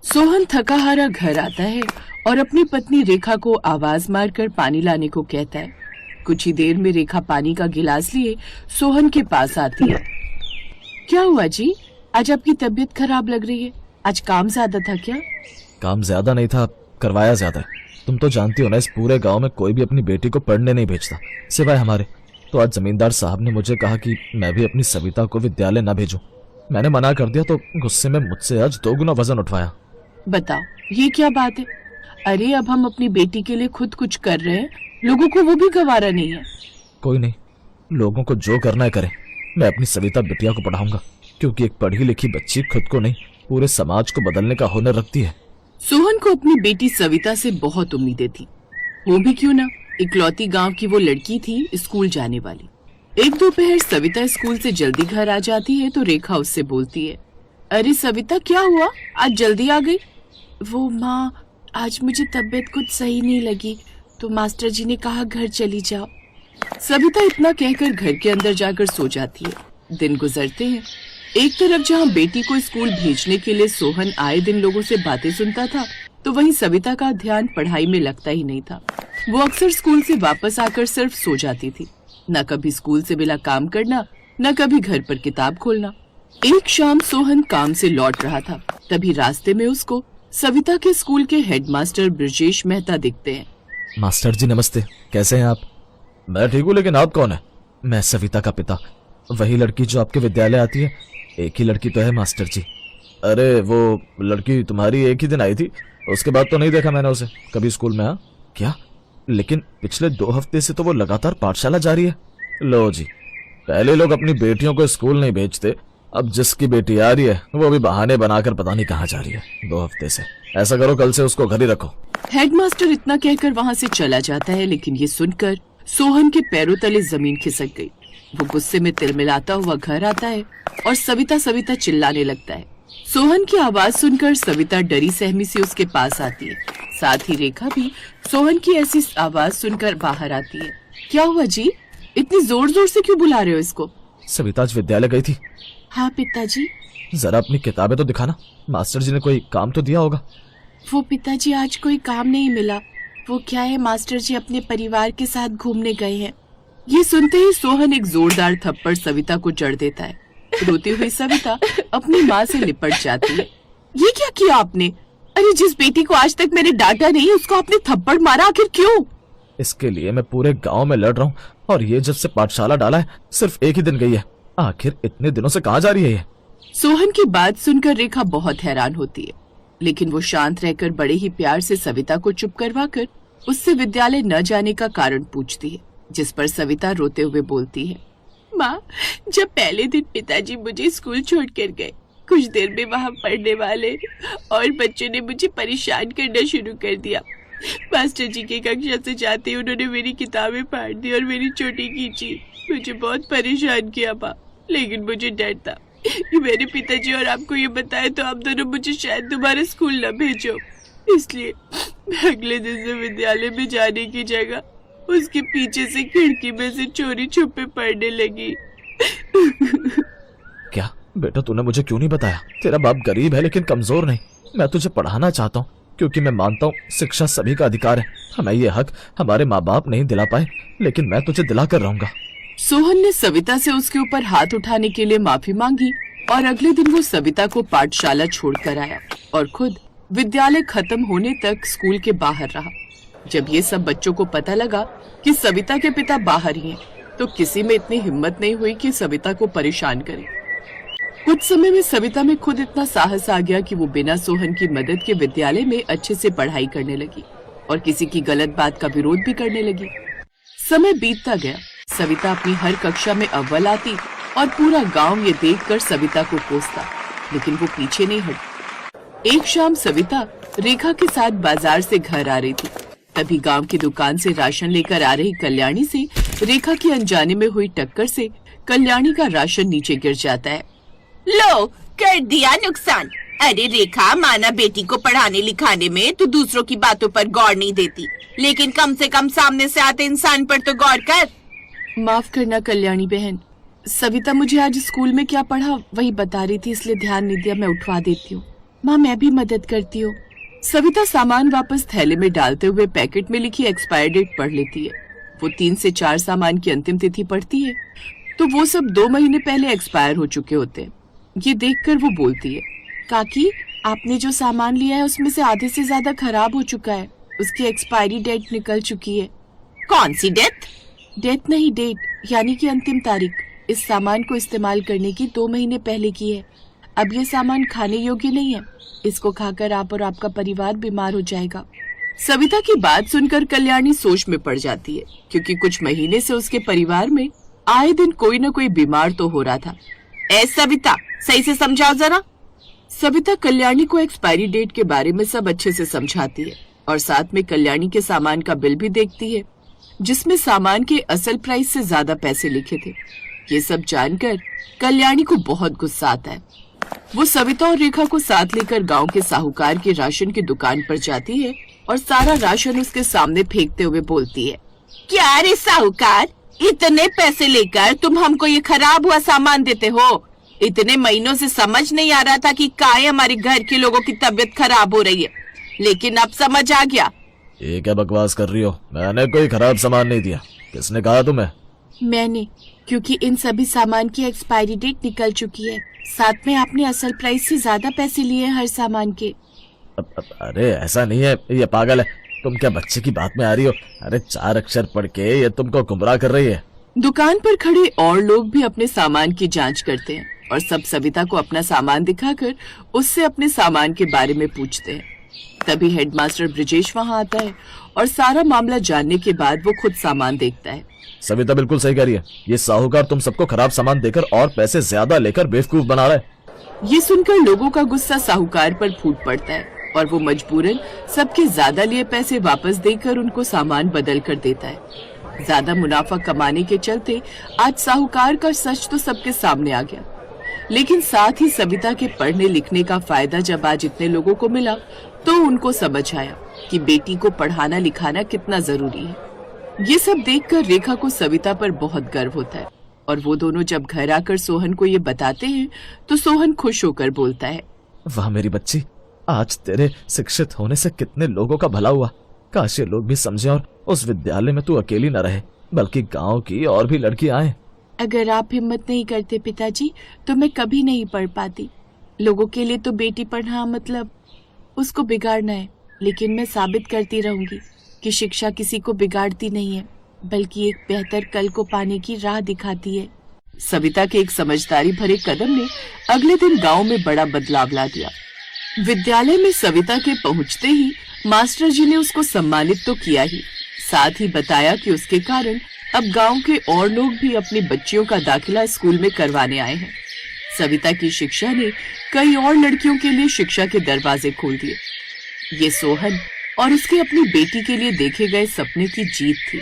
सोहन थका हारा घर आता है और अपनी पत्नी रेखा को आवाज मारकर पानी लाने को कहता है। कुछ ही देर में रेखा पानी का गिलास लिए सोहन के पास आती है। क्या हुआ जी, आज आपकी तबीयत खराब लग रही है? आज काम ज्यादा था क्या? काम ज्यादा नहीं था, करवाया ज्यादा है। तुम तो जानती हो ना, इस पूरे गांव में कोई भी अपनी बेटी को पढ़ने नहीं भेजता सिवाय हमारे। तो आज जमींदार साहब ने मुझे कहा कि मैं भी अपनी सविता को विद्यालय न भेजूं। मैंने मना कर दिया तो गुस्से में मुझसे आज 2 गुना वजन उठवाया। बताओ, ये क्या बात है? अरे अब हम अपनी बेटी के लिए खुद कुछ कर रहे हैं, लोगों को वो भी गवारा नहीं है। कोई नहीं, लोगों को जो करना है करें। मैं अपनी सविता बिटिया को पढ़ाऊंगा, क्योंकि एक पढ़ी लिखी बच्ची खुद को नहीं पूरे समाज को बदलने का हुनर रखती है। सोहन को अपनी बेटी सविता से बहुत उम्मीदें थी। वो भी क्यों ना, इकलौती गांव की वो लड़की थी स्कूल जाने वाली। एक दोपहर सविता स्कूल से जल्दी घर आ जाती है तो रेखा उससे बोलती है, अरे सविता क्या हुआ, आज जल्दी आ गई? वो माँ, आज मुझे तबीयत कुछ सही नहीं लगी तो मास्टर जी ने कहा घर चली जाओ। सविता इतना कहकर घर के अंदर जाकर सो जाती है। दिन गुजरते हैं। एक तरफ जहाँ बेटी को स्कूल भेजने के लिए सोहन आए दिन लोगों से बातें सुनता था, तो वहीं सविता का ध्यान पढ़ाई में लगता ही नहीं था। वो अक्सर स्कूल से वापस आकर सिर्फ सो जाती थी। न कभी स्कूल से मिला काम करना, न कभी घर पर किताब खोलना। एक शाम सोहन काम से लौट रहा था, तभी रास्ते में उसको सविता के स्कूल के हेडमास्टर ब्रजेश मेहता दिखते हैं। मास्टर जी नमस्ते, कैसे हैं आप? मैं ठीक हूँ, लेकिन आप कौन है? मैं सविता का पिता, वही लड़की जो आपके विद्यालय आती है। एक ही लड़की तो है मास्टर जी। अरे वो लड़की तुम्हारी एक ही दिन आई थी, उसके बाद तो नहीं देखा मैंने उसे कभी स्कूल में। क्या? लेकिन पिछले 2 हफ्ते से तो वो लगातार पाठशाला जा रही है। लो जी, पहले लोग अपनी बेटियों को स्कूल नहीं भेजते, अब जिसकी बेटी आ रही है वो भी बहाने बनाकर पता नहीं कहाँ जा रही है 2 हफ्ते से। ऐसा करो, कल से उसको घर ही रखो। हेडमास्टर इतना कहकर वहाँ से चला जाता है, लेकिन ये सुनकर सोहन के पैरों तले जमीन खिसक गई। वो गुस्से में तिलमिलाता हुआ घर आता है और सविता सविता चिल्लाने लगता है। सोहन की आवाज सुनकर सविता डरी सहमी से उसके पास आती है। साथ ही रेखा भी सोहन की ऐसी आवाज सुनकर बाहर आती है। क्या हुआ जी, इतनी जोर जोर से क्यों बुला रहे हो इसको? सविता आज विद्यालय गई थी। हाँ पिताजी। जरा अपनी किताबें तो दिखाना, मास्टर जी ने कोई काम तो दिया होगा। वो पिताजी आज कोई काम नहीं मिला, वो क्या है, मास्टर जी अपने परिवार के साथ घूमने गए हैं। ये सुनते ही सोहन एक जोरदार थप्पड़ सविता को जड़ देता है। रोती हुई सविता अपनी माँ से लिपट जाती है। ये क्या किया आपने? अरे जिस बेटी को आज तक मैंने डांटा नहीं, उसको आपने थप्पड़ मारा, आखिर क्यों? इसके लिए मैं पूरे गांव में लड़ रहा हूँ, और ये जब से पाठशाला डाला है सिर्फ एक ही दिन गई है। आखिर इतने दिनों से कहाँ जा रही है ये? सोहन की बात सुनकर रेखा बहुत हैरान होती है, लेकिन वो शांत रहकर बड़े ही प्यार से सविता को चुप करवाकर उससे विद्यालय न जाने का कारण पूछती है, जिस पर सविता रोते हुए बोलती है, माँ, जब पहले दिन पिताजी मुझे स्कूल छोड़कर गए, कुछ देर में वहाँ पढ़ने वाले और बच्चों ने मुझे परेशान करना शुरू कर दिया। मास्टर जी की कक्षा से जाते ही उन्होंने मेरी किताबें फाड़ दी और मेरी चोटी खींची। मुझे बहुत परेशान किया माँ, लेकिन मुझे डर था कि मेरे पिताजी और आपको ये बताए तो आप दोनों मुझे शायद दोबारा स्कूल न भेजो। इसलिए मैं अगले दिन से विद्यालय में जाने की जगह उसके पीछे से खिड़की में से चोरी छुपे पढ़ने लगी। क्या बेटा, तूने मुझे क्यों नहीं बताया? तेरा बाप गरीब है लेकिन कमजोर नहीं। मैं तुझे पढ़ाना चाहता हूँ, क्योंकि मैं मानता हूँ शिक्षा सभी का अधिकार है। हमें ये हक हमारे माँ बाप नहीं दिला पाए, लेकिन मैं तुझे दिला कर रहूंगा। सोहन ने सविता से उसके ऊपर हाथ उठाने के लिए माफी मांगी और अगले दिन वो सविता को पाठशाला छोड़कर आया और खुद विद्यालय खत्म होने तक स्कूल के बाहर रहा। जब ये सब बच्चों को पता लगा कि सविता के पिता बाहर ही हैं, तो किसी में इतनी हिम्मत नहीं हुई कि सविता को परेशान करे। कुछ समय में सविता में खुद इतना साहस आ गया कि वो बिना सोहन की मदद के विद्यालय में अच्छे से पढ़ाई करने लगी और किसी की गलत बात का विरोध भी करने लगी। समय बीतता गया। सविता अपनी हर कक्षा में अव्वल आती और पूरा गांव ये देखकर सविता को कोसता, लेकिन वो पीछे नहीं हटी। एक शाम सविता रेखा के साथ बाजार से घर आ रही थी। तभी गांव की दुकान से राशन लेकर आ रही कल्याणी से रेखा की अनजाने में हुई टक्कर से कल्याणी का राशन नीचे गिर जाता है। लो, कर दिया नुकसान। अरे रेखा, माना बेटी को पढ़ाने लिखाने में तो दूसरों की बातों पर गौर नहीं देती, लेकिन कम से कम सामने से आते इंसान पर तो गौर कर। माफ करना कल्याणी बहन, सविता मुझे आज स्कूल में क्या पढ़ा वही बता रही थी, इसलिए ध्यान नहीं दिया। मैं उठवा देती हूँ। माँ मैं भी मदद करती हूँ। सविता सामान वापस थैले में डालते हुए पैकेट में लिखी एक्सपायर डेट पढ़ लेती है। वो 3 से 4 सामान की अंतिम तिथि पढ़ती है तो वो सब 2 महीने पहले एक्सपायर हो चुके होते हैं। ये देखकर वो बोलती है, काकी आपने जो सामान लिया है उसमें से आधे से ज्यादा खराब हो चुका है, उसकी एक्सपायरी डेट निकल चुकी है। कौन सी डेट? डेट नहीं, डेट यानी कि अंतिम तारीख। इस सामान को इस्तेमाल करने की 2 महीने पहले की है। अब ये सामान खाने योग्य नहीं है, इसको खाकर आप और आपका परिवार बीमार हो जाएगा। सविता की बात सुनकर कल्याणी सोच में पड़ जाती है, क्योंकि कुछ महीने से उसके परिवार में आए दिन कोई न कोई बीमार तो हो रहा था। ए सविता, सही से समझाओ जरा। सविता कल्याणी को एक्सपायरी डेट के बारे में सब अच्छे से समझाती है और साथ में कल्याणी के सामान का बिल भी देखती है, जिसमें सामान के असल प्राइस से ज्यादा पैसे लिखे थे। ये सब जानकर कल्याणी को बहुत गुस्सा आता है। वो सविता और रेखा को साथ लेकर गांव के साहूकार के राशन की दुकान पर जाती है और सारा राशन उसके सामने फेंकते हुए बोलती है, क्या रे साहूकार, इतने पैसे लेकर तुम हमको ये खराब हुआ सामान देते हो? इतने महीनों से समझ नहीं आ रहा था कि काहे हमारे घर के लोगों की तबीयत खराब हो रही है, लेकिन अब समझ आ गया। ये क्या बकवास कर रही हो? मैंने कोई खराब सामान नहीं दिया। किसने कहा तुम्हें? मैंने, क्योंकि इन सभी सामान की एक्सपायरी डेट निकल चुकी है। साथ में आपने असल प्राइस से ज्यादा पैसे लिए हर सामान के। अरे ऐसा नहीं है, ये पागल है। तुम क्या बच्चे की बात में आ रही हो? अरे 4 अक्षर पढ़ के ये तुमको गुमराह कर रही है। दुकान पर खड़े और लोग भी अपने सामान की जांच करते हैं और सब सविता को अपना सामान दिखाकर उससे अपने सामान के बारे में पूछते हैं। तभी हेडमास्टर ब्रिजेश वहाँ आता है और सारा मामला जानने के बाद वो खुद सामान देखता है। सविता बिल्कुल सही कह रही है। ये साहूकार तुम सबको खराब सामान देकर और पैसे ज्यादा लेकर बेवकूफ बना रहा है। ये सुनकर लोगों का गुस्सा साहूकार पर फूट पड़ता है और वो मजबूरन सबके ज्यादा लिए पैसे वापस देकर उनको सामान बदल कर देता है। ज्यादा मुनाफा कमाने के चलते आज साहूकार का सच तो सबके सामने आ गया, लेकिन साथ ही सविता के पढ़ने लिखने का फायदा जब आज इतने लोगों को मिला तो उनको समझ आया कि बेटी को पढ़ाना लिखाना कितना जरूरी है। ये सब देखकर रेखा को सविता पर बहुत गर्व होता है और वो दोनों जब घर आकर सोहन को ये बताते हैं तो सोहन खुश होकर बोलता है, वाह मेरी बच्ची, आज तेरे शिक्षित होने से कितने लोगों का भला हुआ। काश ये लोग भी समझे और उस विद्यालय में तू अकेली न रहे, बल्कि गांव की और भी लड़कियां आए। अगर आप हिम्मत नहीं करते पिताजी तो मैं कभी नहीं पढ़ पाती। लोगों के लिए तो बेटी पढ़ना मतलब उसको बिगाड़ना है, लेकिन मैं साबित करती रहूंगी कि शिक्षा किसी को बिगाड़ती नहीं है, बल्कि एक बेहतर कल को पाने की राह दिखाती है। सविता के एक समझदारी भरे कदम ने अगले दिन गांव में बड़ा बदलाव ला दिया। विद्यालय में सविता के पहुंचते ही मास्टर जी ने उसको सम्मानित तो किया ही, साथ ही बताया कि उसके कारण अब गांव के और लोग भी अपनी बच्चियों का दाखिला स्कूल में करवाने आए हैं। सविता की शिक्षा ने कई और लड़कियों के लिए शिक्षा के दरवाजे खोल दिए। ये सोहन और उसकी अपनी बेटी के लिए देखे गए सपने की जीत थी।